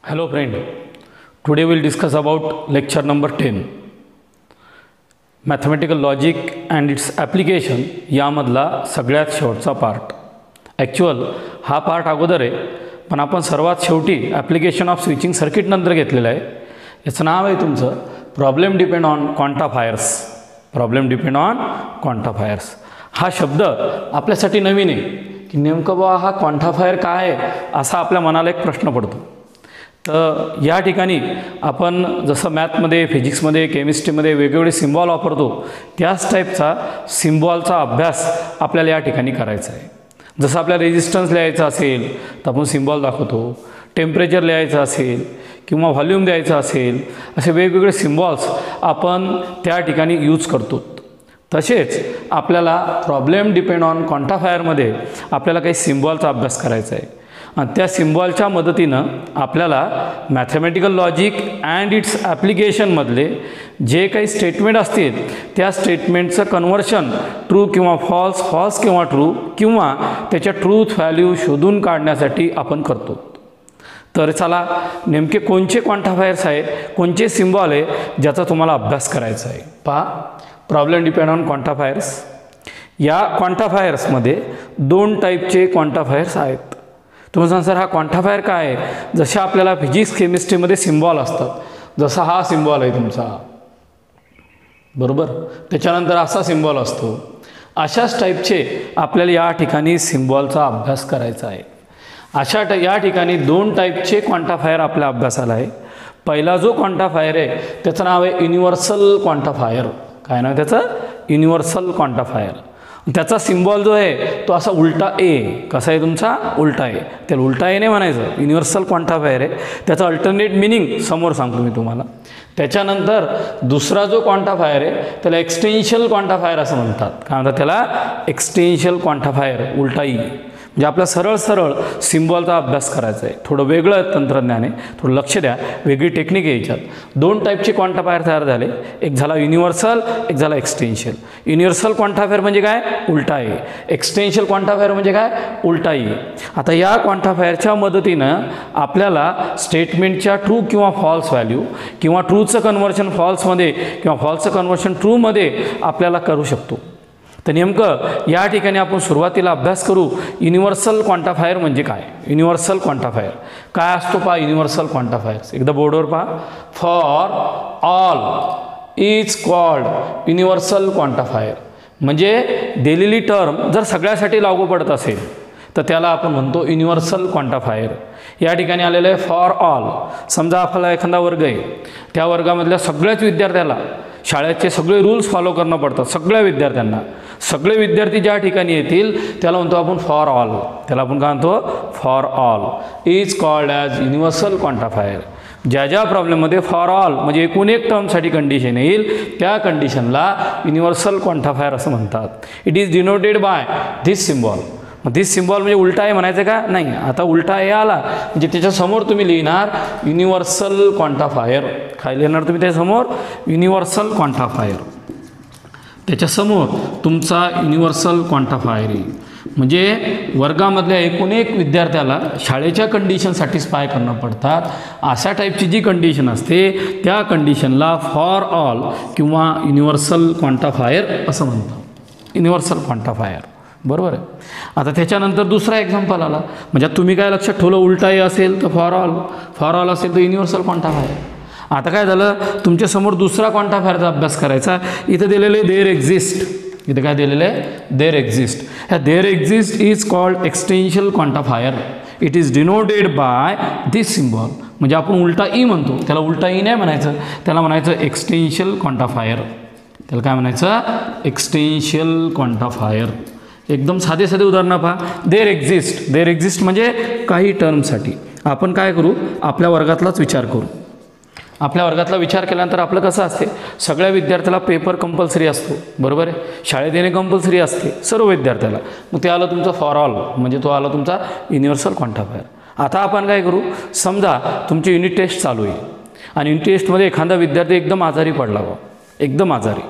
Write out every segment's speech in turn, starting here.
Hello friend, today we will discuss about lecture number 10 Mathematical Logic and its Application यामधला सगळ्यात शेवटचा part. Actual हा part अगोदर आहे पण आपण सर्वात शेवटी ॲप्लिकेशन ऑफ स्विचिंग सर्किट नंतर घेतलेलं आहे. याचं नाव आहे तुमचं problem depend on quantifiers. Problem depend on quantifiers हा शब्द आपल्यासाठी नवीन आहे की नेमकं बा हा क्वांटाफायर काय आहे असा आपल्या मनाला एक प्रश्न पडतो. तर या ठिकाणी आपण जसं मॅथमध्ये फिजिक्समध्ये केमिस्ट्रीमध्ये वेगवेगळे सिम्बॉल वापरतो त्याच टाईपचा सिम्बॉलचा अभ्यास आपल्याला या ठिकाणी करायचा आहे. जसं आपल्याला रेजिस्टन्स लिहायचा असेल तर आपण सिम्बॉल दाखवतो, टेम्परेचर लिहायचं असेल किंवा व्हॉल्यूम द्यायचं असेल असे वेगवेगळे सिम्बॉल्स आपण त्या ठिकाणी यूज करतो. तसेच आपल्याला प्रॉब्लेम डिपेंड ऑन क्वांटाफायरमध्ये आपल्याला काही सिम्बॉलचा अभ्यास करायचा आहे आणि त्या सिम्बॉलच्या मदतीनं आपल्याला मॅथमॅटिकल लॉजिक अँड इट्स ॲप्लिकेशनमधले जे काही स्टेटमेंट असतील त्या स्टेटमेंटचं कन्व्हर्शन ट्रू किंवा फॉल्स, फॉल्स किंवा ट्रू किंवा त्याच्या ट्रूथ व्हॅल्यू शोधून काढण्यासाठी आपण करतो. तर चला नेमके कोणचे क्वांटिफायर्स आहेत, कोणचे सिम्बॉल आहे ज्याचा तुम्हाला अभ्यास करायचा आहे. पहा, प्रॉब्लेम डिपेंड ऑन क्वांटिफायर्स. या क्वांटिफायर्समध्ये दोन टाईपचे क्वांटिफायर्स आहेत. तुम्ही सांगा सर हा क्वांटिफायर काय आहे? जसे आपल्याला फिजिक्स केमिस्ट्रीमध्ये सिम्बॉल असतात, जसा हा सिम्बॉल आहे तुमचा बरोबर, त्याच्यानंतर असा सिम्बॉल असतो, अशाच टाईपचे आपल्याला या ठिकाणी सिम्बॉलचा अभ्यास करायचा आहे. या ठिकाणी दोन टाईपचे क्वांटिफायर आपल्या अभ्यासाला आहे. पहिला जो क्वांटिफायर आहे त्याचं नाव आहे युनिव्हर्सल क्वांटिफायर. काय नाव त्याचं? Universal quantifier. त्याचा सिम्बॉल जो आहे तो असा उलटा ए. कसा आहे तुमचा? उलटा ए. त्याला उलटा ए नाही म्हणायचं, युनिव्हर्सल क्वांटिफायर आहे. त्याचं अल्टरनेट मिनिंग समोर सांगतो मी तुम्हाला. त्याच्यानंतर दुसरा जो क्वांटिफायर आहे त्याला एक्सटेन्शियल क्वांटिफायर असं म्हणतात. काय म्हणतात त्याला? एक्सटेन्शियल क्वांटिफायर, उलटा ई. म्हणजे आपला सरळ सरळ सिम्बॉलचा अभ्यास करायचा आहे. थोडं वेगळं तंत्रज्ञान आहे, थोडं लक्ष द्या, वेगळी टेक्निक आहे याच्यात. दोन टाईपचे क्वांटिफायर तयार झाले, एक झाला युनिव्हर्सल, एक झाला एक्सटेन्शियल. युनिव्हर्सल क्वांटिफायर म्हणजे काय? उलटा आहे. एक्सटेन्शियल क्वांटिफायर म्हणजे काय? उलटा आहे. आता या क्वांटिफायरच्या मदतीनं आपल्याला स्टेटमेंटच्या ट्रू किंवा फॉल्स व्हॅल्यू किंवा ट्रूचं कन्व्हर्शन फॉल्समध्ये किंवा फॉल्सचं कन्व्हर्शन ट्रूमध्ये आपल्याला करू शकतो. तर नेमकं या ठिकाणी आपण सुरुवातीला अभ्यास करू युनिव्हर्सल क्वांटिफायर म्हणजे काय. युनिव्हर्सल क्वांटिफायर काय असतो पहा. युनिव्हर्सल क्वांटिफायर्स एकदा बोर्डवर पहा. For all is called universal quantifier. म्हणजे दिलेली टर्म जर सगळ्यासाठी लागू पडत असेल तर त्याला आपण म्हणतो युनिव्हर्सल क्वांटिफायर. या ठिकाणी आलेलं आहे फॉर ऑल. समजा आपल्याला एखादा वर्ग आहे, त्या वर्गामधल्या सगळ्याच विद्यार्थ्याला शाळेचे सगळे रूल्स फॉलो करणं पडतात. सगळ्या विद्यार्थ्यांना, सगळे विद्यार्थी ज्या ठिकाणी येतील त्याला म्हणतो आपण फॉर ऑल. त्याला आपण काय म्हणतो? For all is called as universal quantifier. ज्या ज्या प्रॉब्लेममध्ये फॉर ऑल म्हणजे एकूण एक टर्मसाठी कंडिशन येईल त्या कंडिशनला युनिव्हर्सल क्वांटिफायर असं म्हणतात. It is denoted by this symbol. मग धिस सिम्बॉल म्हणजे उलटा आहे म्हणायचं का? नाही. आता उलटा हे आला म्हणजे त्याच्यासमोर तुम्ही लिहिणार युनिव्हर्सल क्वांटिफायर. काय लिहिणार तुम्ही त्याच्यासमोर? Universal quantifier. त्याच्यासमोर तुमचा युनिव्हर्सल क्वांटिफायर आहे. म्हणजे वर्गामधल्या एकूण एक विद्यार्थ्याला शाळेच्या कंडिशन सॅटिस्फाय करणं पडतात अशा टाईपची जी कंडिशन असते त्या कंडिशनला फॉर ऑल किंवा युनिव्हर्सल क्वांटिफायर असं म्हणतात. युनिव्हर्सल क्वांटिफायर बरोबर आहे. आता त्याच्यानंतर दुसरा एक्झाम्पल आला. म्हणजे तुम्ही काय लक्षात ठेवलं? उलटा ए असेल तर फॉर ऑल, फॉर ऑल असेल तर युनिव्हर्सल क्वांटिफायर. आता काय झालं? तुमच्यासमोर दुसरा क्वांटिफायरचा अभ्यास करायचा. इथं दिलेलं आहे देअर एक्झिस्ट. इथं काय दिलेलं आहे? There exist. ह्या there exist is called existential quantifier. It is denoted by this symbol. म्हणजे आपण उलटा ई म्हणतो, त्याला उलटा ई नाही म्हणायचं, त्याला म्हणायचं एक्सटेन्शियल क्वांटिफायर. त्याला काय म्हणायचं? एक्सटेन्शियल क्वांटिफायर. एकदम साधे साधे उदाहरणं पहा. There exist. देअर एक्झिस्ट म्हणजे काही टर्मसाठी आपण काय करू? आपल्या वर्गातलाच विचार करू. आपल्या वर्गातला विचार केल्यानंतर आपलं कसं असते, सगळ्या विद्यार्थ्याला पेपर कंपल्सरी असतो बरोबर आहे. शाळेत येणे कंपल्सरी असते सर्व विद्यार्थ्याला. मग ते आलं तुमचं फॉर ऑल म्हणजे तो आला तुमचा युनिव्हर्सल क्वांटिफायर. आता आपण काय करू? समजा तुमची युनिट टेस्ट चालू आहे आणि युनिट टेस्टमध्ये एखादा विद्यार्थी एकदम आजारी पडला बा, एकदम आजारी,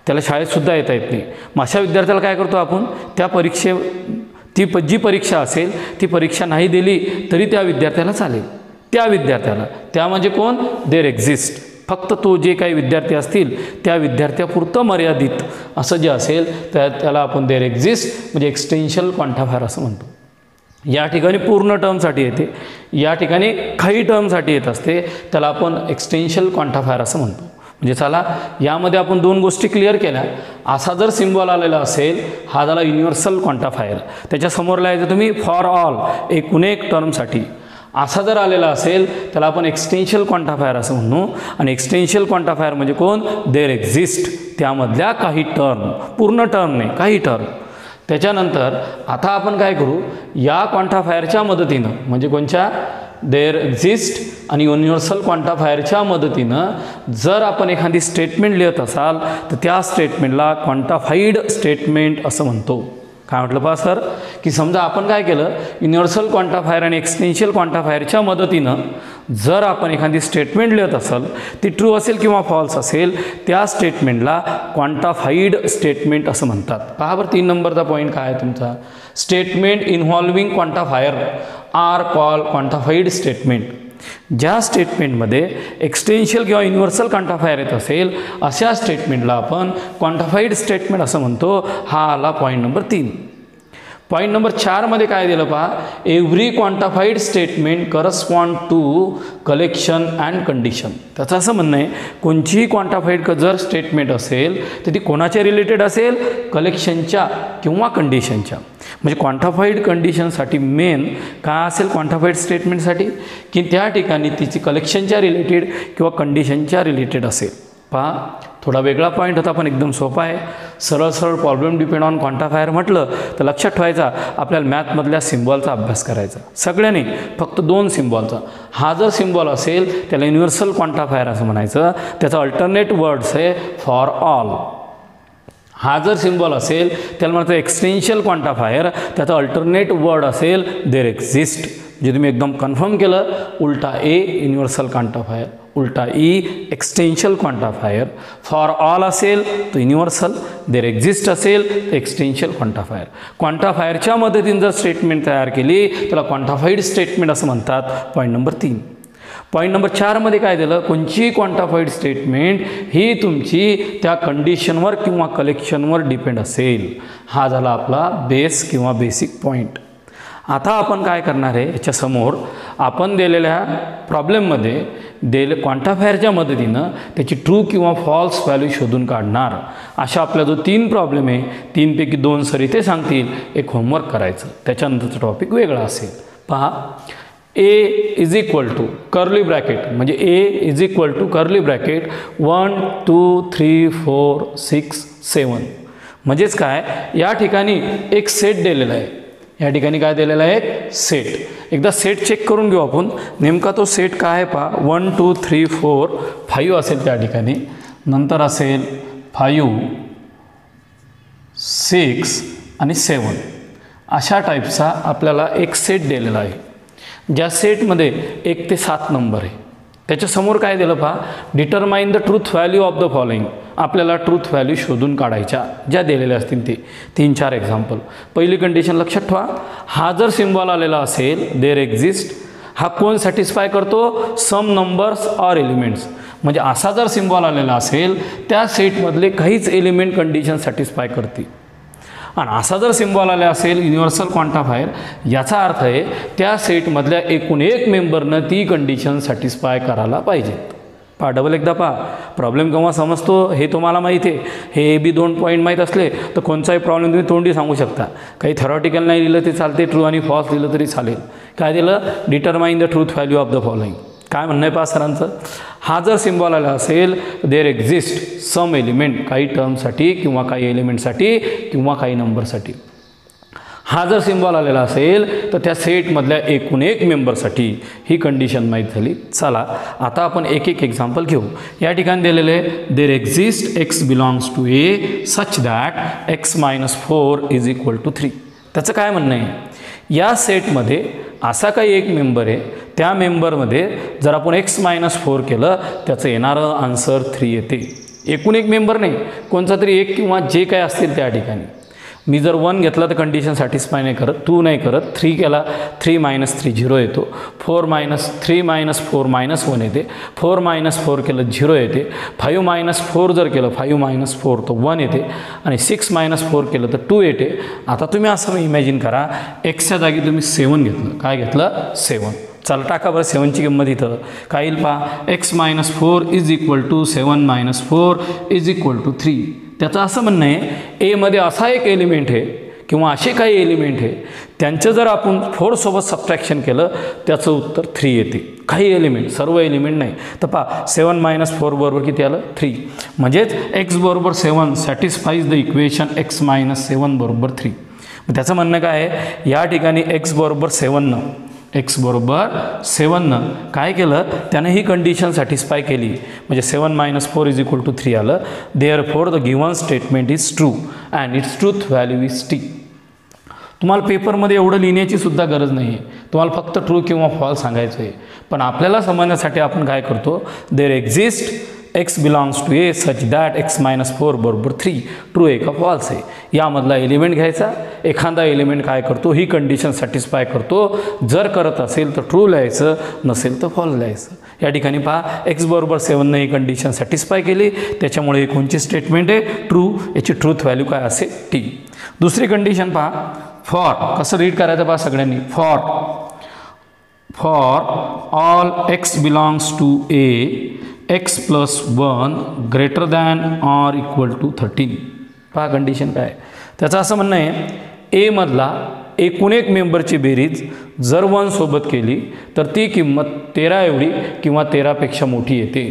त्याला शाळेतसुद्धा येता येत नाही. मग अशा विद्यार्थ्याला काय करतो आपण? त्या जी परीक्षा असेल ती परीक्षा नाही दिली तरी त्या विद्यार्थ्याला चालेल. त्या विद्यार्थ्याला, त्या म्हणजे कोण, देर एक्झिस्ट, फक्त तो जे काही विद्यार्थी असतील त्या विद्यार्थ्यापुरतं मर्यादित असं जे असेल त्याला आपण देर एक्झिस्ट म्हणजे एक्सटेन्शियल क्वांटिफायर असं म्हणतो. या ठिकाणी पूर्ण टर्मसाठी येते, या ठिकाणी काही टर्मसाठी येत असते, त्याला आपण एक्सटेन्शियल क्वांटिफायर असं म्हणतो. म्हणजे चला यामध्ये आपण दोन गोष्टी क्लिअर केल्या. असा जर सिम्बॉल आलेला असेल हा झाला युनिव्हर्सल क्वांटिफायर, त्याच्यासमोर लिहायचं तुम्ही फॉर ऑल, एकूण एक टर्मसाठी. असा जर आलेला असेल त्याला आपण एक्सटेन्शियल क्वांटिफायर असं म्हणू. आणि एक्सटेन्शियल क्वांटिफायर म्हणजे कोण, देर एक्झिस्ट, त्यामधल्या काही टर्म, पूर्ण टर्म नाही काही टर्म. त्याच्यानंतर आता आपण काय करू, या क्वांटिफायरच्या मदतीनं म्हणजे कोणच्या, देर एक्झिस्ट आणि युनिव्हर्सल क्वांटिफायरच्या मदतीनं जर आपण एखादी स्टेटमेंट लिहित असाल तर त्या स्टेटमेंटला क्वांटिफाईड स्टेटमेंट असं म्हणतो. काय म्हटलं पहा सर, की समजा आपण काय केलं, युनिव्हर्सल क्वांटिफायर आणि एक्सटेन्शियल क्वांटिफायरच्या मदतीनं जर आपण एखादी स्टेटमेंट लिहित असाल, ती ट्रू असेल किंवा फॉल्स असेल, त्या स्टेटमेंटला क्वांटिफाईड स्टेटमेंट असं म्हणतात. पहा बरं 3 नंबरचा पॉईंट काय आहे तुमचा, statement involving quantifier are call quantified statement. ज्या स्टेटमेंटमध्ये एक्सटेन्शियल किंवा युनिव्हर्सल क्वांटिफायर येत असेल अशा स्टेटमेंटला आपण क्वांटिफाईड स्टेटमेंट असं म्हणतो. हा आला पॉईंट नंबर 3. पॉईंट नंबर 4मध्ये काय दिलं पहा, every quantified statement correspond to collection and condition. त्याचं असं म्हणणं आहे कोणतीही क्वांटिफाईड जर स्टेटमेंट असेल तर ती कोणाच्या रिलेटेड असेल, कलेक्शनच्या किंवा कंडिशनच्या. म्हणजे क्वांटिफाईड कंडिशनसाठी मेन काय असेल क्वांटिफाईड स्टेटमेंटसाठी, की त्या ठिकाणी तिची कलेक्शनच्या रिलेटेड किंवा कंडिशनच्या रिलेटेड असेल. पहा थोडा वेगळा पॉईंट होता पण एकदम सोपा आहे. सरळ सरळ प्रॉब्लेम डिपेंड ऑन क्वांटिफायर म्हटलं तर लक्षात ठेवायचा आपल्याला मॅथमधल्या सिम्बॉलचा अभ्यास करायचा, सगळ्यांनी फक्त 2 सिम्बॉलचा. हा जर सिम्बॉल असेल त्याला युनिव्हर्सल क्वांटिफायर असं म्हणायचं, त्याचा अल्टरनेट वर्ड्स आहे फॉर ऑल. हा जर सिम्बॉल असेल त्याला म्हणतं एक्सटेन्शियल क्वांटिफायर, त्याचा अल्टरनेट वर्ड असेल देर एक्झिस्ट. जे तुम्ही एकदम कन्फर्म केलं, उलटा ए युनिव्हर्सल क्वांटिफायर, उलटा ई एक्सटेन्शियल क्वांटिफायर. फॉर ऑल असेल तर युनिव्हर्सल, देर एक्झिस्ट असेल तर एक्सटेन्शियल क्वांटिफायर. क्वांटिफायरच्या मदतीने जर स्टेटमेंट तयार केली त्याला क्वांटिफाईड स्टेटमेंट असं म्हणतात. Point number 3. पॉईंट नंबर 4मध्ये काय दिलं, कोणची क्वांटिफाईड स्टेटमेंट ही तुमची त्या कंडिशनवर किंवा कलेक्शनवर डिपेंड असेल. हा झाला आपला बेस किंवा बेसिक पॉईंट. आता आपण काय करणार आहे, याच्यासमोर आपण दिलेल्या प्रॉब्लेममध्ये क्वांटिफायरच्या मदतीनं त्याची ट्रू किंवा फॉल्स व्हॅल्यू शोधून काढणार. अशा आपला जो 3 प्रॉब्लेम आहे, 3 पैकी 2 सर इथे सांगतील, एक होमवर्क करायचं, त्याच्यानंतरचा टॉपिक वेगळा असेल. पहा, a is equal to curly bracket, म्हणजे a is equal to curly bracket 1 2 3 4 6 7. म्हणजेच काय, या ठिकाणी एक सेट दिलेला आहे, या ठिकाणी काय दिलेला आहे, एक सेट. एकदा सेट चेक करून घेऊ आपण, नेमका तो सेट काय आहे पहा. 1 2 3 4 5 असेल त्या ठिकाणी, नंतर असेल 5 6 आणि 7. अशा टाईपचा आपल्याला एक सेट दिलेला आहे, ज्या सेटमध्ये 1 ते 7 नंबर आहे. त्याच्यासमोर काय दिलं पहा, determine the truth value of the following. आपल्याला ट्रूथ व्हॅल्यू शोधून काढायच्या ज्या दिलेल्या असतील ते 3-4 एक्झाम्पल. पहिली कंडिशन लक्षात ठेवा, हा जर सिम्बॉल आलेला असेल देर एक्झिस्ट, हा कोण सॅटिस्फाय करतो, सम नंबर्स ऑर एलिमेंट्स. म्हणजे असा जर सिम्बॉल आलेला असेल त्या सेटमधले काहीच एलिमेंट कंडिशन सॅटिस्फाय करतील. आणि असा जर सिम्बॉल आला असेल युनिव्हर्सल क्वांटिफायर, याचा अर्थ आहे त्या सेटमधल्या एकूण एक मेंबरनं ती कंडिशन सॅटिस्फाय करायला पाहिजेत. पहा डबल एकदा पहा, प्रॉब्लेम केव्हा समजतो हे तुम्हाला माहिती आहे. हे बी 2 पॉईंट माहीत असले तर कोणताही प्रॉब्लेम तुम्ही तोंडी सांगू शकता. काही थेरॉटिकल नाही लिहिलं ते चालते, ट्रू आणि फॉल्स लिहिलं तरी चालेल. काय दिलं, determine the truth value of the following. काय म्हणणं आहे पहा सरांचं, हा जर सिम्बॉल आला असेल देर एक्झिस्ट सम एलिमेंट, काही टर्मसाठी किंवा काही एलिमेंटसाठी किंवा काही नंबरसाठी. हा जर सिम्बॉल आलेला असेल तर त्या सेटमधल्या एकूण एक मेंबरसाठी ही कंडिशन माहीत झाली. चला आता आपण एक एक एक्झाम्पल घेऊ. या ठिकाणी दिलेले there exist x belongs to A such that x - 4 is equal to 3. त्याचं काय म्हणणं आहे, या सेटमध्ये असा काही एक मेंबर आहे, त्या मेंबरमध्ये जर आपण x - 4 केलं त्याचं येणारं आन्सर 3 येते. एकूण एक मेंबर नाही, कोणता तरी एक किंवा जे काय असतील त्या ठिकाणी. मी जर 1 घेतला तर कंडिशन सॅटिस्फाय नाही करत, 2 नाही करत, 3 केला 3 - 3 0 येतो, 4 - 3 - 4 -1 येते, 4 - 4 केलं 0 येते, 5 - 4 जर केलं 5 - 4 तर 1 येते आणि 6 - 4 केलं तर 2 येते. आता तुम्ही असं इमॅजिन करा, एक्सच्या जागी तुम्ही 7 घेतलं. काय घेतलं? 7. चला टाका बरं 7ची किंमत इथं काय येईल पहा. x - 4 = 7 - 4 = 3. त्याचं असं म्हणणं आहे एमध्ये असा एक एलिमेंट आहे किंवा असे काही एलिमेंट आहे त्यांचं जर आपण 4 सोबत सबट्रॅक्शन केलं त्याचं उत्तर 3 येते. काही एलिमेंट, सर्व एलिमेंट नाही. तर पहा 7 - 4 बरोबर किती आलं? 3. म्हणजेच x बरोबर 7 सॅटिस्फाईज द इक्वेशन x - 7 बरोबर 3. मग त्याचं म्हणणं काय आहे, या ठिकाणी x बरोबर 7नं काय केलं, त्याने ही कंडिशन सॅटिस्फाय केली. म्हणजे 7 - 4 = 3 आलं. Therefore the given statement is true and its truth value is t. तुम्हाला पेपरमध्ये एवढं लिहिण्याची सुद्धा गरज नाही आहे, तुम्हाला फक्त ट्रू किंवा फॉल्स सांगायचं आहे. पण आपल्याला समजण्यासाठी आपण काय करतो, there exist x belongs to a such that x - 4 बरोबर 3. ट्रू आहे का फॉल्स आहे यामधला एलिमेंट घ्यायचा. एखादा एलिमेंट काय करतो, ही कंडिशन सॅटिस्फाय करतो. जर करत असेल तर ट्रू लिहायचं, नसेल तर फॉल्स लिहायचं. या ठिकाणी पहा x बरोबर 7नं ही कंडिशन सॅटिस्फाय केली, त्याच्यामुळे ही कोणची स्टेटमेंट आहे? ट्रू. याची ट्रूथ व्हॅल्यू काय असेल? t. दुसरी कंडिशन पहा, फॉर. कसं रीड करायचं पहा सगळ्यांनी. For all x belongs to a x + 1 greater than or equal to 13. पहा कंडिशन काय. त्याचं असं म्हणणं आहे ए मधला एकूण एक मेंबरची बेरीज जर 1 सोबत केली तर ती किंमत 13 एवढी किंवा 13पेक्षा मोठी येते.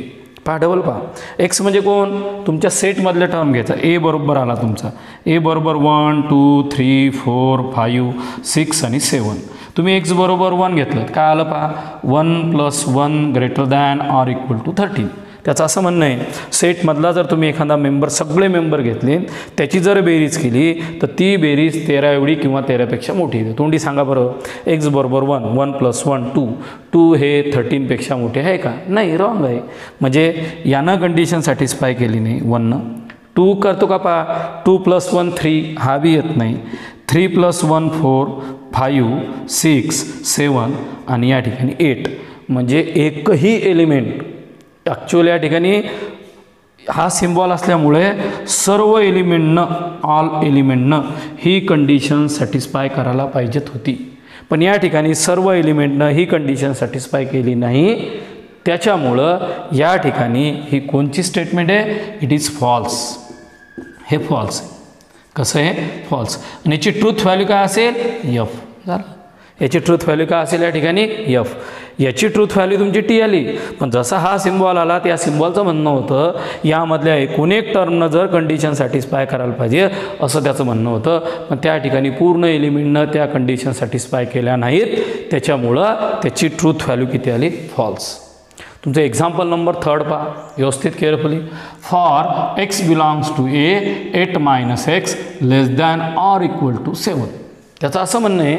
पहा डबल पहा. एक्स म्हणजे कोण? तुमच्या सेटमधल्या टर्म घ्यायचा. ए बरोबर आला तुमचा. ए बरोबर 1 2 3 4 5 6 आणि 7. तुम्ही एक्स बरोबर 1 घेतलं काय आलं पहा, 1 + 1 greater than or equal to 13. त्याचं असं म्हणणं आहे सेटमधला जर तुम्ही एखादा मेंबर, सगळे मेंबर घेतले, त्याची जर बेरीज केली तर ती बेरीज 13 एवढी किंवा 13पेक्षा मोठी येते. तोंडी सांगा बरं. एक्स बरोबर 1 1 + 1 2 2 हे 13पेक्षा मोठे आहे का? नाही, रॉंग आहे. म्हणजे यानं कंडिशन सॅटिस्फाय केली नाही 1नं. 2 करतो का पहा, 2 + 1 3 हा बी येत नाही. 3 + 1 4 5 6 7 आणि या ठिकाणी 8. म्हणजे एकही एलिमेंट ॲक्च्युअली या ठिकाणी हा सिम्बॉल असल्यामुळे सर्व एलिमेंटनं, ऑल एलिमेंटनं ही कंडिशन सॅटिस्फाय करायला पाहिजेत होती. पण या ठिकाणी सर्व एलिमेंटनं ही कंडिशन सॅटिस्फाय केली नाही. त्याच्यामुळं या ठिकाणी ही कोणची स्टेटमेंट आहे? It is false. हे फॉल्स आहे. कसं आहे? फॉल्स. आणि याची ट्रूथ व्हॅल्यू काय असेल? एफ. झालं. याची ट्रूथ व्हॅल्यू काय असेल या ठिकाणी? एफ. याची ट्रूथ व्हॅल्यू तुमची टी आली. पण जसा हा सिम्बॉल आला त्या सिम्बॉलचं म्हणणं होतं यामधल्या एकूण एक टर्मनं जर कंडिशन सॅटिस्फाय करायला पाहिजे असं त्याचं म्हणणं होतं. पण त्या ठिकाणी पूर्ण एलिमेंटनं त्या कंडिशन सॅटिस्फाय केल्या नाहीत. त्याच्यामुळं त्याची ट्रूथ व्हॅल्यू किती आली? फॉल्स. तुमचं एक्झाम्पल नंबर 3 पहा व्यवस्थित carefully. For x belongs to a 8 - x <= 7. त्याचं असं म्हणणं आहे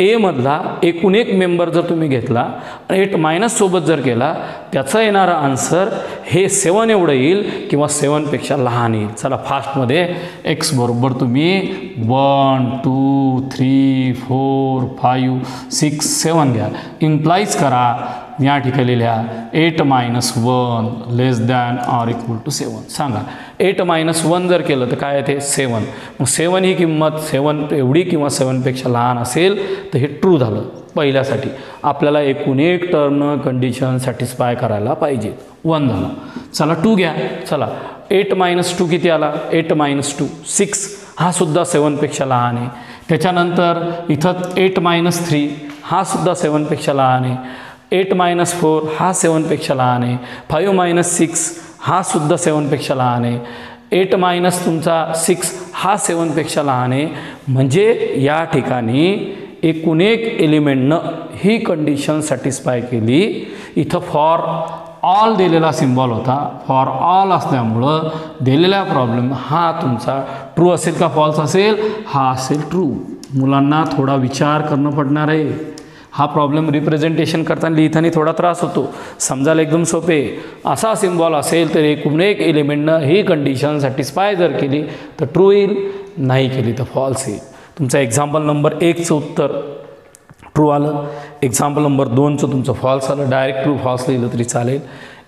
एमधला एकूण एक मेंबर जर तुम्ही घेतला 8 - सोबत जर केला त्याचा येणारा आन्सर हे 7 एवढं येईल किंवा 7पेक्षा लहान येईल. चला फास्टमध्ये एक्स बरोबर तुम्ही 1 2 3 4 5 6 7 घ्या. इम्प्लाइज करा. या ठिकाणी लिहा 8 - 1 <= 7. सांगा 8 - 1 जर केलं तर काय येते? 7. मग 7 ही किंमत 7 एवढी किंवा 7पेक्षा लहान असेल तर हे ट्रू झालं. पहिल्यासाठी आपल्याला एकूण एक टर्म कंडिशन सॅटिस्फाय करायला पाहिजे. 1 झालं. चला 2 घ्या. चला 8 - 2 किती आला? 8 - 2 6. हा सुद्धा 7पेक्षा लहान आहे. त्याच्यानंतर इथं 8 - 3 हा सुद्धा 7पेक्षा लहान आहे. 8 - 4 हा 7पेक्षा लहान आहे. 5 - 6 हा सुद्धा 7पेक्षा लहान आहे. 8 - तुमचा 6 हा 7पेक्षा लहान आहे. म्हणजे या ठिकाणी एकूण एक एलिमेंटनं ही कंडिशन सॅटिस्फाय केली. इथं फॉर ऑल दिलेला सिम्बॉल होता. फॉर ऑल असल्यामुळं दिलेला प्रॉब्लेम हा तुमचा ट्रू असेल का फॉल्स असेल? हा असेल ट्रू. मुलांना थोडा विचार करणं पडणार आहे. हा प्रॉब्लेम रिप्रेझेंटेशन करताना लिहिताना थोडा त्रास होतो, समजायला एकदम सोपे. असा सिम्बॉल असेल तर एकूण एक एलिमेंटनं ही कंडिशन सॅटिस्फाय जर केली तर ट्रू येईल, नाही केली तर फॉल्स येईल. तुमचं एक्झाम्पल नंबर 1चं उत्तर ट्रू आलं, एक्झाम्पल नंबर 2चं तुमचं फॉल्स आलं, डायरेक्ट ट्रू फॉल्स लिहिलं तरी चालेल.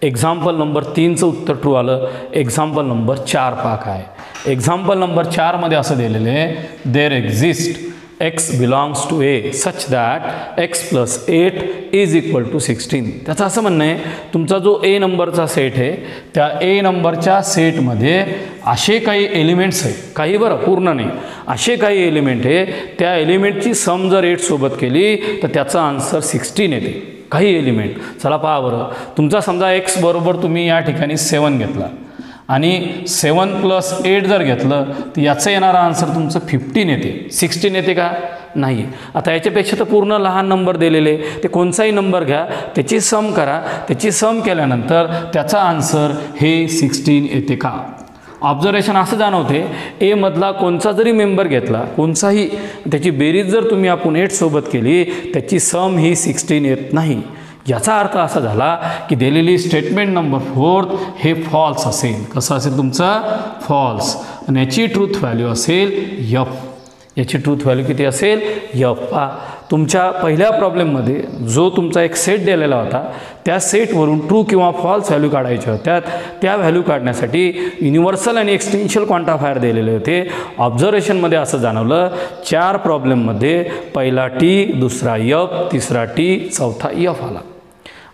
एक्झाम्पल नंबर 3चं उत्तर ट्रू आलं. एक्झाम्पल नंबर 4 पहा काय. एक्झाम्पल नंबर 4मध्ये असं दिलेलं आहे, there exist x belongs to A such that x + 8 = 16. त्याचं असं म्हणणं आहे, तुमचा जो ए नंबरचा सेट आहे त्या ए नंबरच्या सेटमध्ये असे काही एलिमेंट्स आहे, काही बरं पूर्ण नाही, असे काही एलिमेंट आहे, त्या एलिमेंटची सम जर 8 सोबत केली तर त्याचा आन्सर 16 येते. काही एलिमेंट, चला पहा बरं, तुमचा समजा x बरोबर तुम्ही या ठिकाणी 7 घेतला आणि 7 + 8 जर घेतलं तर याचं येणारा आन्सर तुमचं 15 येते. 16 येते का? नाही. आता याच्यापेक्षा तर पूर्ण लहान नंबर दिलेले, ते कोणताही नंबर घ्या, त्याची सम करा, त्याची सम केल्यानंतर त्याचा आन्सर हे 16 येते का? ऑब्झर्वेशन असं जाणवते, ए मधला कोणचा जरी मेंबर घेतला, कोणताही, त्याची बेरीज जर तुम्ही आपण 8 सोबत केली त्याची सम ही 16 येत नाही. याचा अर्थ असा झाला की दिलेली स्टेटमेंट नंबर 4 हे फॉल्स असेल. कसं असेल तुमचं? फॉल्स. आणि याची ट्रूथ व्हॅल्यू असेल F. याची ट्रूथ व्हॅल्यू किती असेल? F. तुमच्या पहिल्या प्रॉब्लेममध्ये जो तुमचा एक सेट दिलेला होता त्या सेटवरून ट्रू किंवा फॉल्स व्हॅल्यू काढायच्या होत्या. त्या व्हॅल्यू काढण्यासाठी युनिव्हर्सल आणि एक्सटेन्शियल क्वांटिफायर दिलेले होते. ऑब्झर्वेशनमध्ये असं जाणवलं 4 प्रॉब्लेममध्ये पहिला T, दुसरा F, तिसरा T, चौथा F आला.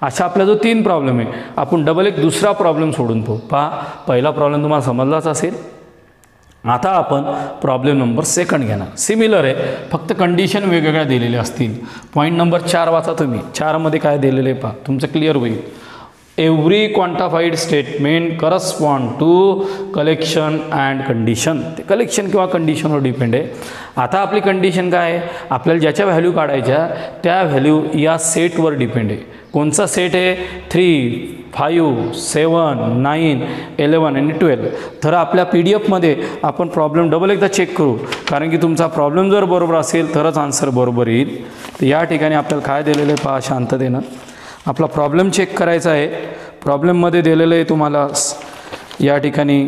अशा आपला जो 3 प्रॉब्लेम आहे, आपण डबल एक दुसरा प्रॉब्लेम सोडून पाहू. पहा, पहिला प्रॉब्लेम तुम्हाला समजलाच असेल. आता आपण प्रॉब्लेम नंबर 2 घेणार. सिमिलर आहे, फक्त कंडिशन वेगवेगळ्या दिलेल्या असतील. पॉईंट नंबर 4 वाचा तुम्ही. 4मध्ये काय दिलेलं आहे पहा, तुमचं क्लिअर होईल. Every quantified statement correspond to collection and condition. ते कलेक्शन किंवा कंडिशनवर डिपेंड आहे. आता आपली कंडिशन काय आहे, आपल्याला ज्याच्या व्हॅल्यू काढायच्या त्या व्हॅल्यू या सेटवर डिपेंड आहे. कोणचा सेट आहे? 3, 5, 7, 9, 11 आणि 12. तर आपल्या PDF आपण प्रॉब्लेम डबल एकदा चेक करू, कारण की तुमचा प्रॉब्लेम जर बरोबर असेल तरच आन्सर बरोबर येईल. तर या ठिकाणी आपल्याला काय दिलेलं आहे पहा शांततेनं. आपला प्रॉब्लेम चेक करायचा आहे. प्रॉब्लेममध्ये दिलेलं आहे तुम्हाला या ठिकाणी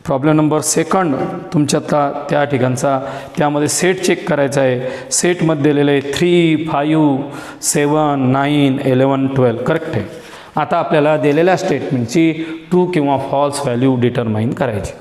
प्रॉब्लेम नंबर 2 तुमच्यातला त्या ठिकाणचा, त्यामध्ये सेट चेक करायचा आहे. सेटमध्ये दिलेलं आहे 3, 5, 7, 9, 11, 12. करेक्ट आहे. आता आपल्याला दिलेल्या स्टेटमेंटची ट्रू किंवा फॉल्स व्हॅल्यू डिटरमाइन करायची.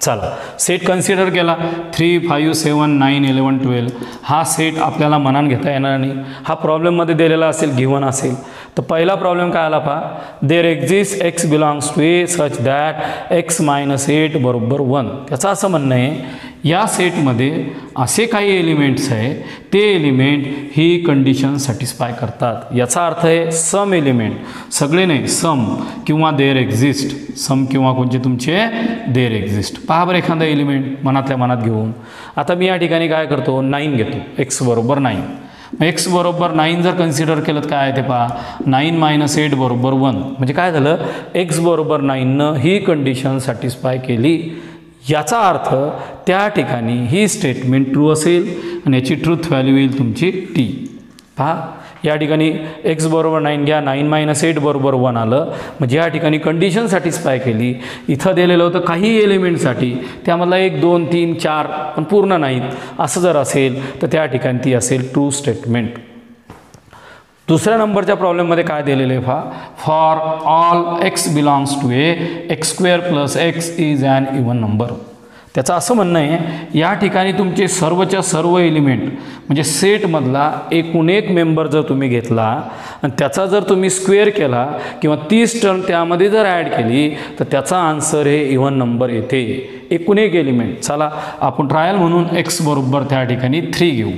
चला, सेट कन्सिडर केला. 3, 5, 7, 9, 11, 12 हा सेट आपल्याला मनान घेता येणार नाही. हा प्रॉब्लेममध्ये दिलेला असेल, गिव्हन असेल. तर पहिला प्रॉब्लेम काय आला पहा, there exist x belongs to A such that x - 8 = 1. त्याचं असं म्हणणं आहे, या सेटमध्ये असे काही एलिमेंट्स आहे, ते एलिमेंट ही कंडिशन सॅटिस्फाय करतात. याचा अर्थ आहे सम एलिमेंट, सगळे नाही, सम किंवा देअर एक्झिस्ट. सम किंवा कोणते तुमचे देअर एक्झिस्ट. पहा बरं एखादा एलिमेंट मनातल्या मनात घेऊन. आता मी या ठिकाणी काय करतो, 9 घेतो. x = 9. x = 9 जर कन्सिडर केलं तर काय आहे ते पहा, 9 - 8 = 1. म्हणजे काय झालं, x = 9नं ही कंडिशन सॅटिस्फाय केली. याचा अर्थ त्या ठिकाणी ही स्टेटमेंट ट्रू असेल आणि याची ट्रूथ व्हॅल्यू येईल तुमची T. पहा, या ठिकाणी x = 9 घ्या, 9 - 8 = 1 आलं. म्हणजे या ठिकाणी कंडिशन सॅटिस्फाय केली. इथं दिलेलं होतं काही एलिमेंटसाठी, त्यामधला 1, 2, 3, 4 पण पूर्ण नाहीत. असं जर असेल तर त्या ठिकाणी ती असेल ट्रू स्टेटमेंट. दुसऱ्या नंबरच्या प्रॉब्लेममध्ये काय दिलेलं आहे पहा, for all x belongs to a x² + x is an even number. त्याचं असं म्हणणं आहे, या ठिकाणी तुमचे सर्वच्या सर्व एलिमेंट म्हणजे सेटमधला एकूण एक मेंबर जर तुम्ही घेतला आणि त्याचा जर तुम्ही स्क्वेअर केला किंवा 30 टर्म त्यामध्ये जर ॲड केली तर त्याचा आन्सर हे इव्हन नंबर येते. एकूण एक एलिमेंट. चला आपण ट्रायल म्हणून x = त्या ठिकाणी 3 घेऊ.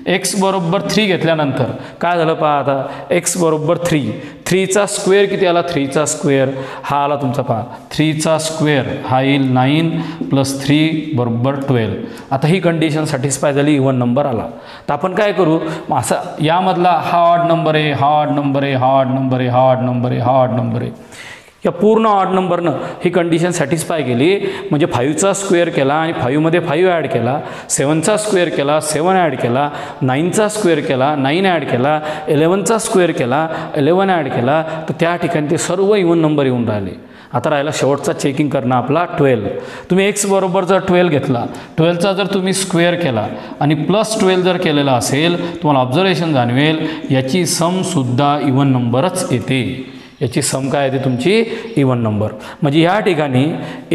x = 3 घेतल्यानंतर काय झालं पहा, आता x = 3. 3चा स्क्वेअर किती आला? 3चा स्क्वेअर हा आला तुमचा पहा, 3चा स्क्वेअर हा येईल 9 + 3 = 12. आता ही कंडिशन सॅटिस्फाय झाली, इव्हन नंबर आला. तर आपण काय करू, असा यामधला हा ऑड नंबर आहे, हा ऑड नंबर आहे, हा ऑड नंबर आहे, हा ऑड नंबर आहे, हा ऑड नंबर आहे. या पूर्ण ऑड नंबरनं ही कंडिशन सॅटिस्फाय केली, म्हणजे 5चा स्क्वेअर केला आणि 5मध्ये 5 ॲड केला, 7चा स्क्वेअर केला, 7 ॲड केला, 9चा स्क्वेअर केला, 9 ॲड केला, 11चा स्क्वेअर केला, 11 ॲड केला, तर त्या ठिकाणी ते सर्व इव्हन नंबर येऊन राहिले. आता राहिला शेवटचा चेकिंग करणं आपला 12. तुम्ही एक्स बरोबर जर 12 घेतला, 12चा जर तुम्ही स्क्वेअर केला आणि +12 जर केलेला असेल, तुम्हाला ऑब्झर्वेशन जाणवेल याची समसुद्धा इव्हन नंबरच येते. याची सम काय येते तुमची इव्हन नंबर. म्हणजे ह्या ठिकाणी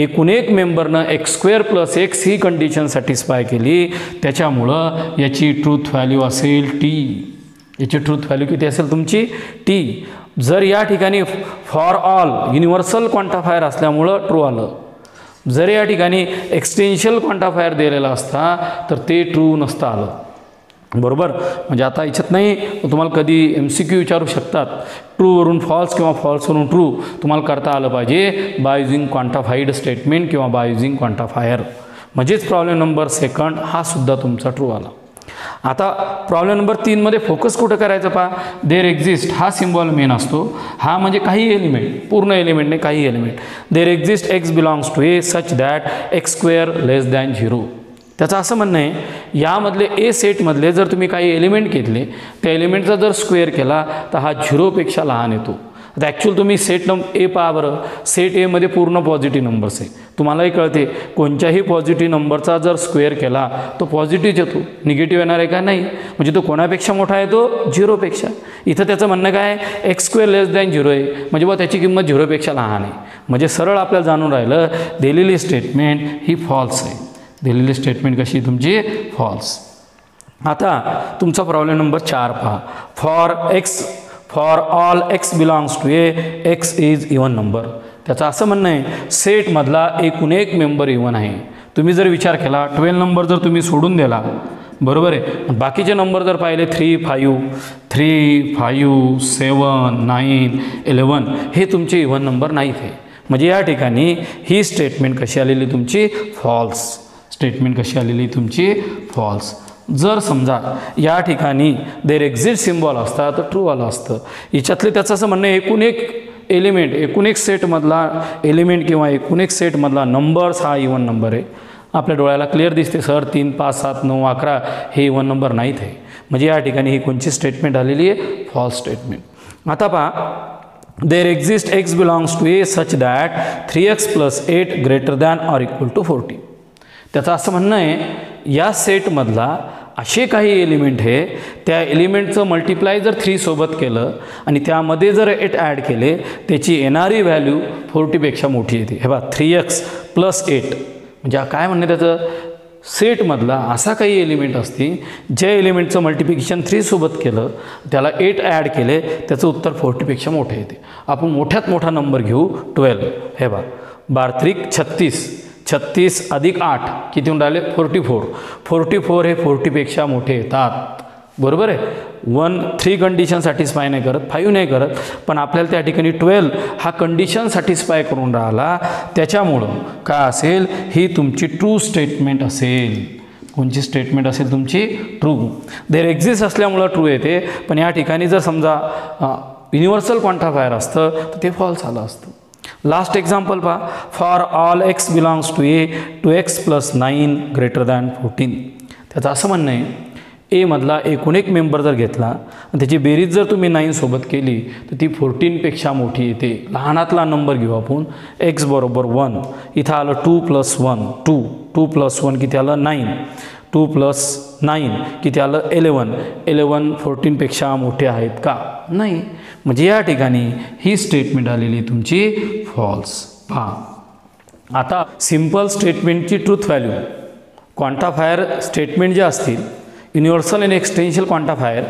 एकूण एक मेंबरनं x² + x ही कंडिशन सॅटिस्फाय केली, त्याच्यामुळं याची ट्रूथ व्हॅल्यू असेल t. याची ट्रूथ व्हॅल्यू किती असेल तुमची t. जर या ठिकाणी फॉर ऑल युनिव्हर्सल क्वांटिफायर असल्यामुळं ट्रू आलं. जर या ठिकाणी एक्सटेन्शियल क्वांटिफायर दिलेला असता तर ते ट्रू नसतं आलं. बरोबर. म्हणजे आता याच्यात नाही, तुम्हाला कधी MCQ विचारू शकतात, ट्रूवरून फॉल्स किंवा फॉल्सवरून ट्रू तुम्हाला करता आलं पाहिजे बाय युझिंग क्वांटिफाईड स्टेटमेंट किंवा बाय युझिंग क्वांटिफायर. म्हणजेच प्रॉब्लेम नंबर 2 हा सुद्धा तुमचा ट्रू आला. आता प्रॉब्लेम नंबर 3मध्ये फोकस कुठं करायचं पहा. देर एक्झिस्ट हा सिम्बॉल मेन असतो. हा म्हणजे काही एलिमेंट, पूर्ण एलिमेंट नाही, काही element. There exist x belongs to A such that x² < 0. त्याचं असं म्हणणं आहे, यामधले ए सेटमधले जर तुम्ही काही एलिमेंट घेतले, त्या एलिमेंटचा जर स्क्वेअर केला तर हा 0पेक्षा लहान येतो. आता ॲक्च्युअल तुम्ही सेट ए पहा बरं. सेट एमध्ये पूर्ण पॉझिटिव्ह नंबर्स आहे. तुम्हालाही कळते कोणत्याही पॉझिटिव्ह नंबरचा जर स्क्वेअर केला तो पॉझिटिव्ह येतो, निगेटिव्ह येणार आहे का नाही. म्हणजे तो कोणापेक्षा मोठा येतो 0पेक्षा. इथं त्याचं म्हणणं काय आहे x² < 0 आहे, म्हणजे बा त्याची किंमत 0पेक्षा लहान आहे. म्हणजे सरळ आपल्याला जाणून राहिलं दिलेली स्टेटमेंट ही फॉल्स आहे. दिलेली स्टेटमेंट कशी तुमची फॉल्स. आता तुमचा प्रॉब्लेम नंबर 4 पहा. For all x belongs to a x is even number. त्याचं असं म्हणणं आहे सेटमधला एकूण एक मेंबर इव्हन आहे. तुम्ही जर विचार केला 12 नंबर जर तुम्ही सोडून दिला, बरोबर आहे, बाकीचे नंबर जर पाहिले 3, 5, 7, 9, 11 हे तुमचे इव्हन नंबर नाहीत आहे. म्हणजे या ठिकाणी ही स्टेटमेंट कशी आलेली तुमची फॉल्स. स्टेटमेंट कशी आलेली तुमची फॉल्स. जर समजा या ठिकाणी देर एक्झिस्ट सिम्बॉल असता तर ट्रू आलं असतं. याच्यातले त्याचं असं म्हणणं एकूण एक एलिमेंट, एकूण एक सेटमधला एलिमेंट किंवा एकूण एक सेटमधला नंबर्स हा इव्हन नंबर आहे. आपल्या डोळ्याला क्लिअर दिसते सर 3, 5, 7, 9, 11 हे इव्हन नंबर नाहीत आहे. म्हणजे या ठिकाणी ही कोणची स्टेटमेंट आलेली आहे फॉल्स स्टेटमेंट. आता पहा there exist x belongs to A such that 3x + 8 > 40. त्याचं असं म्हणणं आहे या सेटमधला असे काही एलिमेंट आहे, त्या एलिमेंटचं मल्टिप्लाय जर 3 सोबत केलं आणि त्यामध्ये जर 8 ॲड केले त्याची येणारी व्हॅल्यू 40पेक्षा मोठी येते. हे बघा 3x + 8 म्हणजे काय म्हणणे त्याचं सेटमधला असा काही एलिमेंट असते ज्या एलिमेंटचं मल्टिप्लिकेशन 3 सोबत केलं, त्याला 8 ॲड केले, त्याचं उत्तर 40पेक्षा मोठे येते. आपण मोठ्यात मोठा नंबर घेऊ 12. हे बघा 12 × 36, 36 + 8 किती होऊन राहिले 44. 44 हे 40पेक्षा मोठे येतात. बरोबर आहे. 3 कंडिशन सॅटिस्फाय नाही करत, 5 नाही करत, पण आपल्याला त्या ठिकाणी 12 हा कंडिशन सॅटिस्फाय करून राहिला. त्याच्यामुळं काय असेल ही तुमची ट्रू स्टेटमेंट असेल. कोणची स्टेटमेंट असेल तुमची ट्रू. देर एक्झिस्ट असल्यामुळं ट्रू येते, पण या ठिकाणी जर समजा युनिव्हर्सल क्वांटिफायर असतं तर ते फॉल्स आलं असतं. लास्ट एक्झाम्पल पहा. For all x belongs to a two x + 9 > 14. त्याचं असं म्हणणं आहे ए मधला एकूण एक मेंबर जर घेतला आणि त्याची बेरीज जर तुम्ही 9 सोबत केली तर ती 14पेक्षा मोठी येते. लहानातला नंबर घेऊ आपण. x बरोबर 1. इथं आलं 2 + 1 2. 2 + 1 किती आलं 9. 2 + 9 किती आलं 11. 11 14पेक्षा मोठे आहेत का नाही. म्हणजे या ठिकाणी ही स्टेटमेंट आलेली तुमची फॉल्स. पहा आता सिम्पल स्टेटमेंटची ट्रूथ व्हॅल्यू क्वांटिफायर स्टेटमेंट जे असतील युनिव्हर्सल आणि एक्सटेन्शियल क्वांटिफायर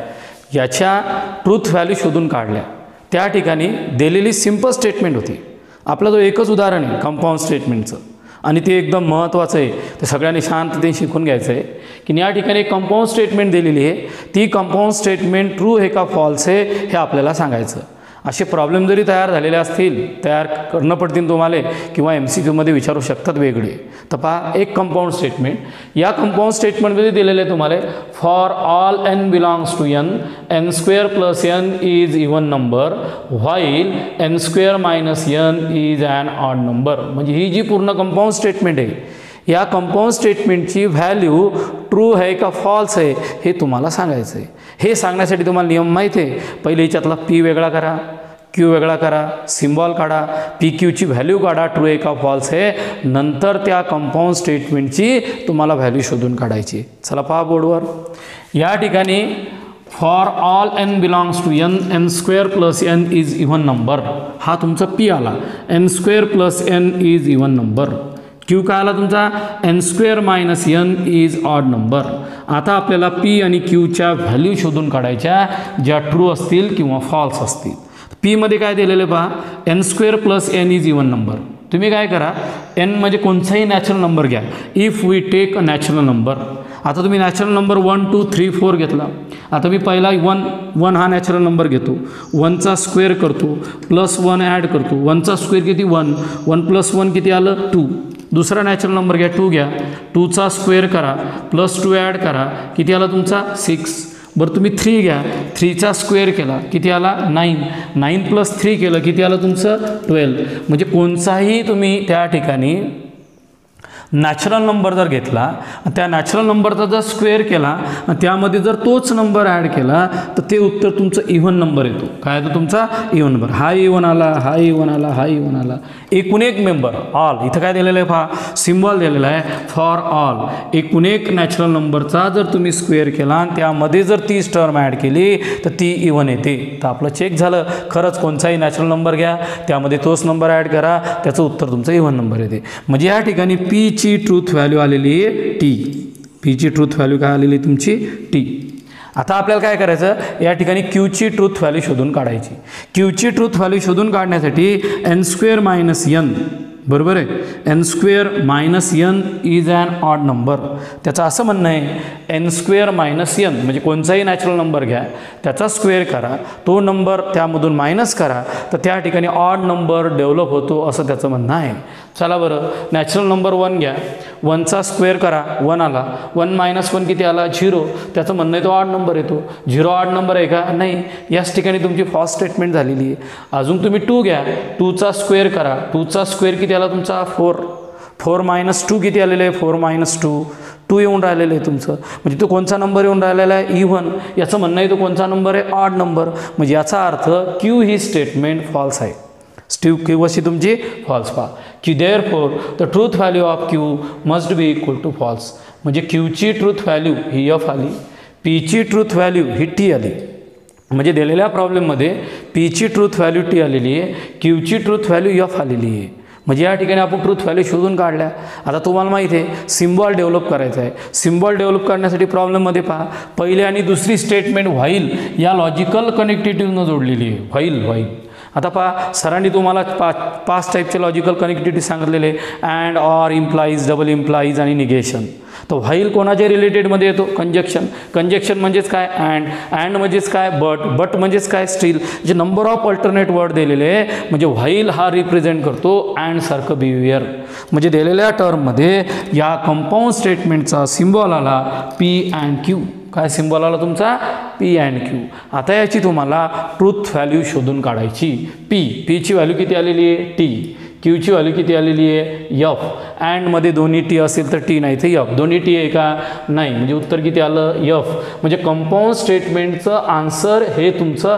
याच्या ट्रूथ व्हॅल्यू शोधून काढल्या. त्या ठिकाणी दिलेली सिम्पल स्टेटमेंट होती. आपला जो एकच उदाहरण आहे कंपाऊंड स्टेटमेंटचं आणि ते एकदम महत्त्वाचं आहे, ते सगळ्यांनी शांततेने शिकून घ्यायचं आहे की या ठिकाणी कंपाऊंड स्टेटमेंट दिलेली आहे. ती कंपाऊंड स्टेटमेंट ट्रू आहे का फॉल्स आहे हे आपल्याला सांगायचं. असे प्रॉब्लेम जरी तयार झालेले असतील, तयार करणं पडतील तुम्हाला किंवा MCQमध्ये विचारू शकतात वेगळे. तर पहा एक कंपाऊंड स्टेटमेंट, या कंपाऊंड स्टेटमेंटमध्ये दिलेले तुम्हाला for all n belongs to n square plus n is even number while n square minus n is an odd number. म्हणजे ही जी पूर्ण कंपाऊंड स्टेटमेंट आहे, या कंपाऊंड स्टेटमेंटची व्हॅल्यू ट्रू आहे का फॉल्स आहे हे तुम्हाला सांगायचं आहे. हे सांगण्यासाठी तुम्हाला नियम माहीत आहे. पहिले याच्यातला P वेगळा करा, Q वेगळा करा, सिम्बॉल काढा, PQची व्हॅल्यू काढा, ट्रू आहे का फॉल्स आहे. नंतर त्या कंपाऊंड स्टेटमेंटची तुम्हाला व्हॅल्यू शोधून काढायची. चला पहा बोर्डवर, या ठिकाणी for all n belongs to n square plus n is even number, हा तुमचा P आला. n square plus n is even number. Q काय आला तुमचा n square minus n is odd number. आता आपल्याला P आणि Qच्या व्हॅल्यू शोधून काढायच्या, ज्या ट्रू असतील किंवा फॉल्स असतील. P मध्ये काय दिलेलं पहा, n square plus n is even number. तुम्ही काय करा, n म्हणजे कोणताही नॅचरल नंबर घ्या. If we take a natural number, आता तुम्ही नॅचरल नंबर 1 2 3 4 घेतला. आता मी पहिला 1 हा नॅचरल नंबर घेतो, 1चा स्क्वेअर करतो, प्लस 1 ॲड करतो. 1चा स्क्वेअर किती 1, 1 प्लस 1 किती आलं 2. दुसरा नॅचरल नंबर घ्या 2 घ्या, 2चा स्क्वेअर करा, प्लस 2 ॲड करा, किती आला तुमचा 6. बरं तुम्ही 3 घ्या, 3चा स्क्वेअर केला, किती आला 9. 9 प्लस 3 केलं, किती आलं तुमचं 12. म्हणजे कोणताही तुम्ही त्या ठिकाणी नॅचरल नंबर जर घेतला, त्या नॅचरल नंबरचा जर स्क्वेअर केला, त्यामध्ये जर तोच नंबर ॲड केला, तर ते उत्तर तुमचं इव्हन नंबर येतो. काय येतो तुमचा इव्हन नंबर. हा इव्हन आला, हा इव्हन आला, हा इव्हन आला. एकूण एक मेंबर ऑल. इथं काय दिलेलं आहे पहा, सिम्बॉल दिलेला आहे फॉर ऑल. एकूण एक नॅचरल नंबरचा जर तुम्ही स्क्वेअर केला आणि त्यामध्ये जर 30 टर्म ॲड केली तर ती इव्हन येते. तर आपलं चेक झालं, खरंच कोणताही नॅचरल नंबर घ्या, त्यामध्ये तोच नंबर ॲड करा, त्याचं उत्तर तुमचं इव्हन नंबर येते. म्हणजे या ठिकाणी Pची ट्रूथ व्हॅल्यू आलेली आहे T. Pची ट्रूथ व्हॅल्यू काय आलेली तुमची T. आता आपल्याला काय करायचं, या ठिकाणी Qची ट्रूथ व्हॅल्यू शोधून काढायची. Qची ट्रूथ व्हॅल्यू शोधून काढण्यासाठी n स्क्वेअर मायनस n, बरोबर आहे, n square minus n is an odd number. त्याचं असं म्हणणं आहे n स्क्वेअर मायनस n म्हणजे कोणताही नॅचरल नंबर घ्या, त्याचा स्क्वेअर करा, तो नंबर त्यामधून मायनस करा, तर त्या ठिकाणी ऑड नंबर डेव्हलप होतो, असं त्याचं म्हणणं आहे. चला बरं, नॅचरल नंबर 1 घ्या, 1चा स्क्वेअर करा, 1 आला, 1 मायनस 1 किती आला 0. त्याचं म्हणणं आहे तो ऑड नंबर येतो. 0 ऑड नंबर आहे का नाही, याच ठिकाणी तुमची फॉल्स स्टेटमेंट झालेली आहे. अजून तुम्ही 2 घ्या, 2चा स्क्वेअर करा, 2चा स्क्वेअर किती आला तुमचा 4. 4 मायनस 2 किती आलेलं आहे 4 मायनस 2 येऊन राहिलेलं आहे तुमचं. म्हणजे तो कोणता नंबर येऊन राहिलेला आहे इव्हन. याचं म्हणणं आहे तो कोणता नंबर आहे ऑड नंबर. म्हणजे याचा अर्थ Q ही स्टेटमेंट फॉल्स आहे. Q अशी तुमची फॉल्स पहा की therefore the truth value of Q must be equal to false. म्हणजे Qची ट्रूथ व्हॅल्यू ही F आली, Pची ट्रूथ व्हॅल्यू ही T आली. म्हणजे दिलेल्या प्रॉब्लेममध्ये Pची ट्रूथ व्हॅल्यू T आलेली आहे, Qची ट्रूथ व्हॅल्यू F आलेली आहे. म्हणजे या ठिकाणी आपण ट्रूथ व्हॅल्यू शोधून काढल्या. आता तुम्हाला माहिती आहे सिम्बॉल डेव्हलप करायचा आहे. सिम्बॉल डेव्हलप करण्यासाठी प्रॉब्लेममध्ये पहा, पहिली आणि दुसरी स्टेटमेंट व्हाईल या लॉजिकल कनेक्टिव्हिटीनं जोडलेली आहे. व्हाईल. आता पहा, सरांनी तुम्हाला 5 टाईपचे लॉजिकल कनेक्टिव्हिटी सांगितलेले, and, or, implies, double implies आणि निगेशन. तर व्हाईल कोणाच्या रिलेटेडमध्ये येतो, कंजक्शन म्हणजेच काय अँड म्हणजेच काय बट म्हणजेच काय स्टील. जे नंबर ऑफ अल्टरनेट वर्ड दिलेले आहे, म्हणजे व्हाईल हा रिप्रेझेंट करतो अँड सारखं बिहेवियर. म्हणजे दिलेल्या टर्ममध्ये या कंपाऊंड स्टेटमेंटचा सिम्बॉल आला P अँड Q. काय सिम्बॉल आला तुमचा P अँड Q. आता याची तुम्हाला ट्रूथ व्हॅल्यू शोधून काढायची. Pची व्हॅल्यू किती आलेली आहे T, Qची व्हॅल्यू किती आलेली आहे F. अँडमध्ये दोन्ही T असेल तर T नाही तर F. दोन्ही T आहे का नाही, म्हणजे उत्तर किती आलं F. म्हणजे कंपाऊंड स्टेटमेंटचं आन्सर हे तुमचं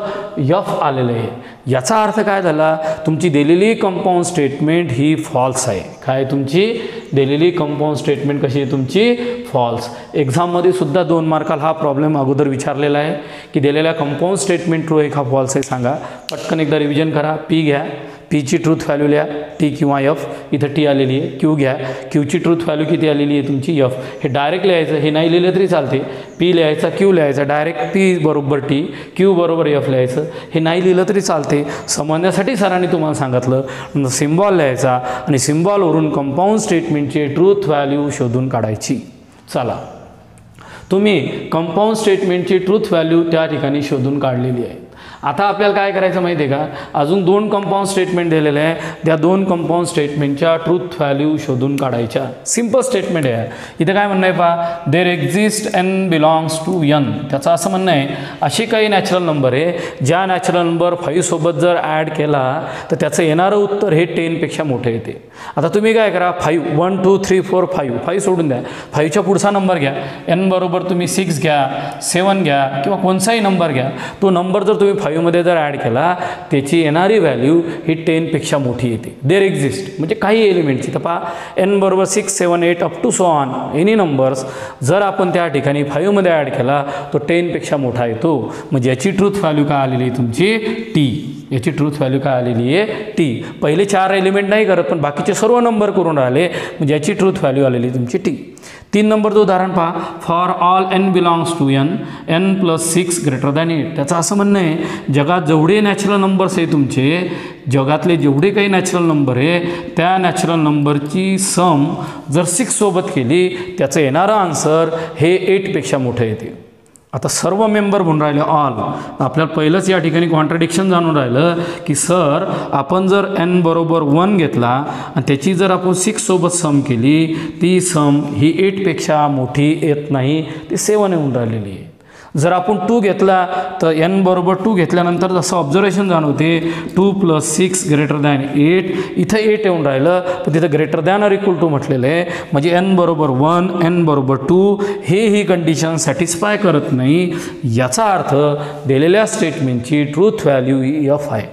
F आलेलं आहे. याचा अर्थ काय झाला, तुमची दिलेली कंपाऊंड स्टेटमेंट ही फॉल्स आहे. काय तुमची दिलेली कंपाऊंड स्टेटमेंट कशी आहे तुमची फॉल्स. एक्झाममध्ये सुद्धा 2 मार्काला हा प्रॉब्लेम अगोदर विचारलेला आहे की दिलेल्या कंपाऊंड स्टेटमेंट ट्रू आहे का फॉल्स आहे सांगा. पटकन एकदा रिव्हिजन करा. P घ्या, Pची ट्रूथ व्हॅल्यू लिहा T किंवा F. इथं T आलेली आहे. Q घ्या, Qची ट्रूथ व्हॅल्यू किती आलेली आहे तुमची F. हे डायरेक्ट लिहायचं, हे नाही लिहिलं तरी चालते. P लिहायचा, Q लिहायचा, डायरेक्ट P बरोबर T, Q बरोबर F लिहायचं. हे नाही लिहिलं तरी चालते. समजण्यासाठी सरांनी तुम्हाला सांगितलं सिम्बॉल लिहायचा आणि सिम्बॉलवरून कंपाऊंड स्टेटमेंटची ट्रूथ व्हॅल्यू शोधून काढायची. चला, तुम्ही कंपाऊंड स्टेटमेंटची ट्रूथ व्हॅल्यू त्या ठिकाणी शोधून काढलेली आहे. आता आपल्याला काय करायचं माहिती आहे का, अजून 2 कंपाऊंड स्टेटमेंट दिलेले आहे, त्या 2 कंपाऊंड स्टेटमेंटच्या ट्रूथ व्हॅल्यू शोधून काढायच्या. सिम्पल स्टेटमेंट आहे. इथे काय म्हणणं आहे पहा, there exist n belongs to n. त्याचं असं म्हणणं आहे अशी काही नॅचरल नंबर आहे ज्या नॅचरल नंबर 5 सोबत जर ॲड केला तर त्याचं येणारं उत्तर हे 10पेक्षा मोठे येते. आता तुम्ही काय करा, 5 1 2 3 4 5 सोडून द्या, 5च्या पुढचा नंबर घ्या, एन बरोबर तुम्ही 6 घ्या, 7 घ्या किंवा कोणताही नंबर घ्या. तो नंबर जर तुम्ही 5मध्ये जर ॲड केला त्याची येणारी व्हॅल्यू ही 10पेक्षा मोठी येते. देर एक्झिस्ट म्हणजे काही एलिमेंटची. तर पहा एन बरोबर 6 7 8 up to so on any numbers जर आपण त्या ठिकाणी 5मध्ये ॲड केला तो 10पेक्षा मोठा येतो. म्हणजे याची ट्रूथ व्हॅल्यू काय आलेली आहे तुमची टी. याची ट्रूथ व्हॅल्यू काय आलेली आहे टी. पहिले 4 एलिमेंट नाही करत पण बाकीचे सर्व नंबर करून राहिले म्हणजे याची ट्रूथ व्हॅल्यू आलेली तुमची टी. 3 नंबरचं उदाहरण पहा, for all n belongs to N n plus 6 greater than 8. त्याचं असं म्हणणं आहे जगात जेवढे नॅचरल नंबर्स आहे तुमचे, जगातले जेवढे काही नॅचरल नंबर आहे त्या नॅचरल नंबरची सम जर 6 सोबत केली त्याचं येणारं आन्सर हे 8पेक्षा मोठं येते. आता सर्व मेंबर म्हणून राहिले ऑल. आपल्याला पहिलंच या ठिकाणी कॉन्ट्रडिक्शन जाणून राहिलं की सर आपण जर एन बरोबर 1 घेतला आणि त्याची जर आपण 6 सोबत सम केली ती सम ही 8पेक्षा मोठी येत नाही, ती 7 येऊन राहिलेली आहे. जर आपण 2 घेतला तर एन बरोबर 2 घेतल्यानंतर जसं ऑब्झर्वेशन जाणवते 2 + 6 ग्रेटर दॅन 8. इथं 8 येऊन राहिलं पण तिथं greater than or equal to म्हटलेलं आहे. म्हणजे एन बरोबर 1 एन बरोबर 2 ही कंडिशन सॅटिस्फाय करत नाही. याचा अर्थ दिलेल्या स्टेटमेंटची ट्रूथ व्हॅल्यू ही एफ आहे.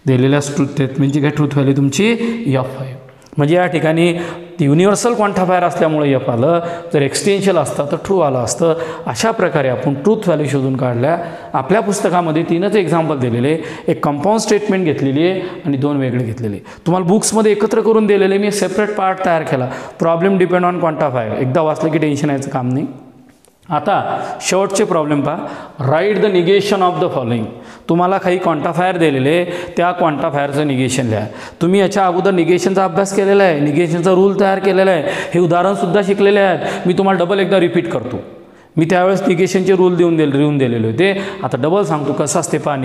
दिलेल्या स्टेटमेंटची काय ट्रूथ व्हॅल्यू तुमची एफ आहे. म्हणजे या ठिकाणी युनिव्हर्सल क्वांटिफायर असल्यामुळे एफ आलं, जर एक्सटेन्शियल असतं तर ट्रू आलं असतं. अशा प्रकारे आपण ट्रूथ व्हॅल्यू शोधून काढल्या. आपल्या पुस्तकामध्ये 3च एक्झाम्पल दिलेले, एक कंपाऊंड स्टेटमेंट घेतलेली आहे आणि 2 वेगळे घेतलेले. तुम्हाला बुक्समध्ये एकत्र करून दिलेले, मी सेपरेट पार्ट तयार केला. Problem depend on quantifier. एकदा वाचलं की टेन्शन यायचं काम नाही. आता शेवटचे प्रॉब्लेम पहा, right the negation of the following. तुम्हाला काही क्वांटिफायर दिलेले, त्या क्वांटिफायरचं निगेशन लिहा. तुम्ही याच्या अगोदर निगेशनचा अभ्यास केलेला आहे, निगेशनचा रूल तयार केलेला आहे, हे उदाहरणसुद्धा शिकलेले आहेत. मी तुम्हाला डबल एकदा रिपीट करतो. मी त्यावेळेस निगेशनचे रूल लिहून दिलेले होते. आता डबल सांगतो कसं असते पहा.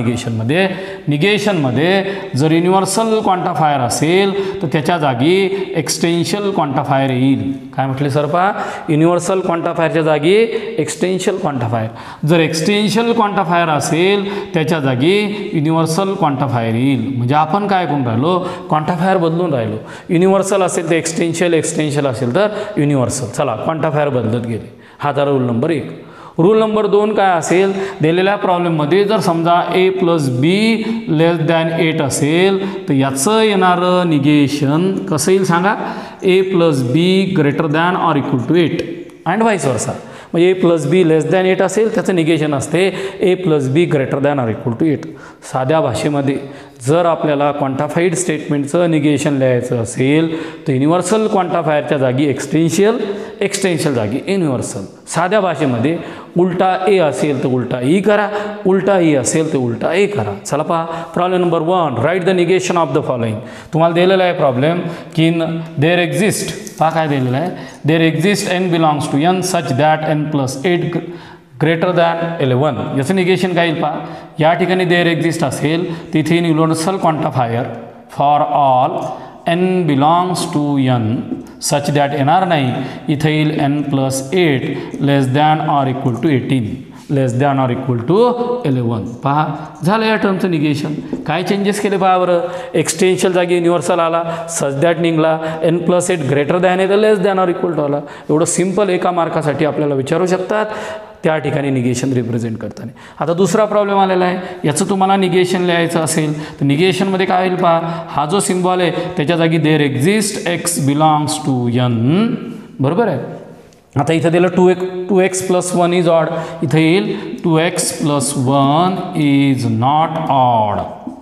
निगेशनमध्ये जर युनिव्हर्सल क्वांटिफायर असेल तर त्याच्या जागी एक्सटेन्शियल क्वांटिफायर येईल. काय म्हटले सर पहा, युनिव्हर्सल क्वांटिफायरच्या जागी एक्सटेन्शियल क्वांटिफायर. जर एक्सटेन्शियल क्वांटिफायर असेल त्याच्या जागी युनिव्हर्सल क्वांटिफायर येईल. म्हणजे आपण काय करून राहिलो, क्वांटिफायर बदलून राहिलो. युनिव्हर्सल असेल तर एक्सटेन्शियल असेल तर युनिव्हर्सल. चला क्वांटिफायर बदलत गेले. हा झाला रूल नंबर 1. रूल नंबर 2 काय असेल, दिलेल्या प्रॉब्लेममध्ये जर समजा a + b < 8 असेल तर याचं येणारं निगेशन कसं येईल सांगा, a + b > 8 अँड व्हाईस वर्सा. म्हणजे a + b < 8 असेल त्याचं निगेशन असते a + b > 8. साध्या भाषेमध्ये जर आपल्याला क्वांटिफाईड स्टेटमेंटचं निगेशन लिहायचं असेल तर युनिव्हर्सल क्वांटिफायरच्या जागी एक्सटेन्शियल जागी युनिव्हर्सल. साध्या भाषेमध्ये उलटा ए असेल तर उलटा ई करा, उलटा ई असेल तर उलटा ए करा. चला पहा problem number 1, right the negation of the following. तुम्हाला दिलेला आहे प्रॉब्लेम की देर एक्झिस्ट, पहा काय दिलेलं आहे, there exist n belongs to N such that n + 8 greater than 11. याचं निगेशन काय येईल पहा. या ठिकाणी देर एक्झिस्ट असेल तिथे universal quantifier for all n belongs to N such that येणार नाही. इथे येईल एन + 8 < 18 < 11. पहा झालं या टर्मचं निगेशन. काय चेंजेस केले पहा बरं. एक्सटेन्शियल जागी युनिव्हर्सल आला, सच दॅट निघला, एन + 8 ग्रेटर दॅन आहे तर < आला. एवढं सिम्पल एका मार्कासाठी आपल्याला विचारू शकतात त्या ठिकाणी निगेशन रिप्रेझेंट करताना. आता दुसरा प्रॉब्लेम आलेला आहे, याचं तुम्हाला निगेशन लिहायचं असेल तर निगेशनमध्ये काय होईल पहा. हा जो सिम्बॉल आहे त्याच्या जागी there exist x belongs to n. बरोबर आहे. आता इथं दिलं 2x + 1 इज ऑड. इथं येईल 2x + 1 इज नॉट ऑड.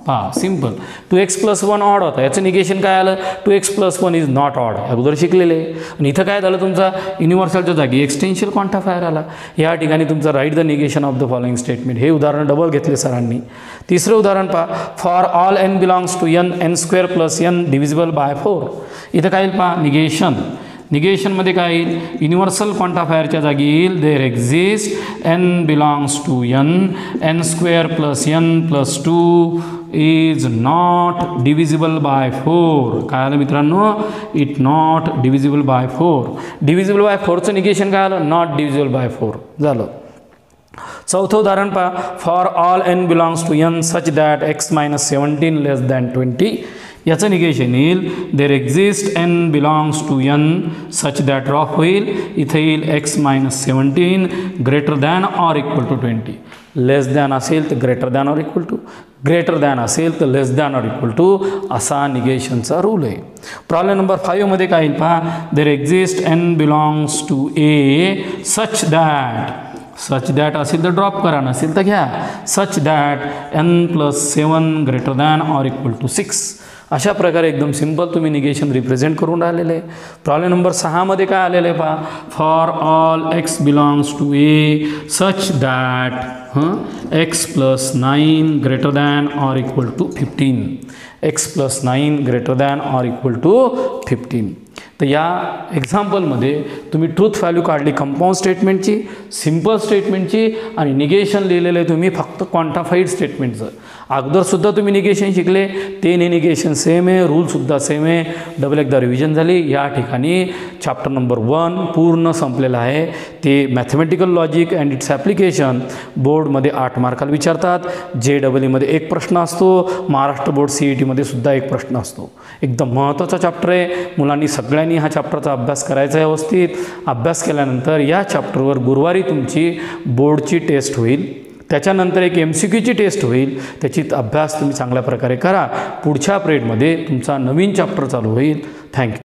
पहा सिम्पल, 2x + 1 ऑड होता, याचं निगेशन काय आलं, 2x + 1 इज नॉट ऑड. अगोदर शिकलेले. आणि इथं काय झालं, तुमचा युनिव्हर्सलच्या जागी एक्सटेन्शियल क्वांटिफायर आला. या ठिकाणी तुमचं write the negation of the following statement. हे उदाहरण डबल घेतले सरांनी. तिसरं उदाहरण पहा, for all n belongs to n n² + n divisible by 4. इथं काय येईल पहा, निगेशन निगेशनमध्ये काय येईल, युनिव्हर्सल क्वांटिफायरच्या जागी येईल there exist n belongs to n square plus n plus 2 is not divisible by 4. काय आलं मित्रांनो, it not divisible by 4. Divisible by 4चं निगेशन काय आलं, नॉट डिव्हिजिबल बाय 4 झालं. चौथं उदाहरण पहा, for all n belongs to N such that x minus 17 less than 20. याचं निगेशन येईल there exist n belongs to N such that drop होईल, इथे येईल x minus 17 greater than or equal to 20. Less than असेल तर greater than or equal to, greater than असेल तर less than or equal to, असा निगेशनचा रूल आहे. प्रॉब्लेम नंबर 5 मध्ये काय येईल पहा, there exist n belongs to A such that असेल तर ड्रॉप करा, नसेल तर घ्या, such that n plus 7 greater than or equal to 6. अशा प्रकारे एकदम सिंपल तुम्ही निगेशन रिप्रेझेंट करून राहिलेले आहे. प्रॉब्लेम नंबर 6 मध्ये काय आलेलं आहे पहा, for all x belongs to A such that x plus 9 greater than or equal to 15. X plus 9 greater than or equal to 15. तर या एक्झाम्पलमध्ये तुम्ही ट्रूथ व्हॅल्यू काढली कंपाऊंड स्टेटमेंटची, सिम्पल स्टेटमेंटची, आणि निगेशन लिहिलेलं आहे तुम्ही फक्त क्वांटिफाईड स्टेटमेंटचं. अगोदरसुद्धा तुम्ही निगेशन शिकले, ते निगेशन सेम आहे, रूलसुद्धा सेम आहे. डबल एकदा रिव्हिजन झाली. या ठिकाणी चॅप्टर नंबर 1 पूर्ण संपलेलं आहे. ते mathematical logic and it's application बोर्डमध्ये 8 मार्काला विचारतात. JEE एक प्रश्न असतो, महाराष्ट्र बोर्ड CETमध्ये सुद्धा एक प्रश्न असतो. एकदम महत्त्वाचा चॅप्टर आहे. मुलांनी सगळ्यांनी हा चॅप्टरचा अभ्यास करायचा आहे. व्यवस्थित अभ्यास केल्यानंतर या चॅप्टरवर गुरुवारी तुमची बोर्डची टेस्ट होईल. त्याच्यानंतर एक MCQची टेस्ट होईल. त्याची अभ्यास तुम्ही चांगल्या प्रकारे करा. पुढच्या पिरियडमध्ये तुमचा नवीन चॅप्टर चालू होईल. थँक्यू.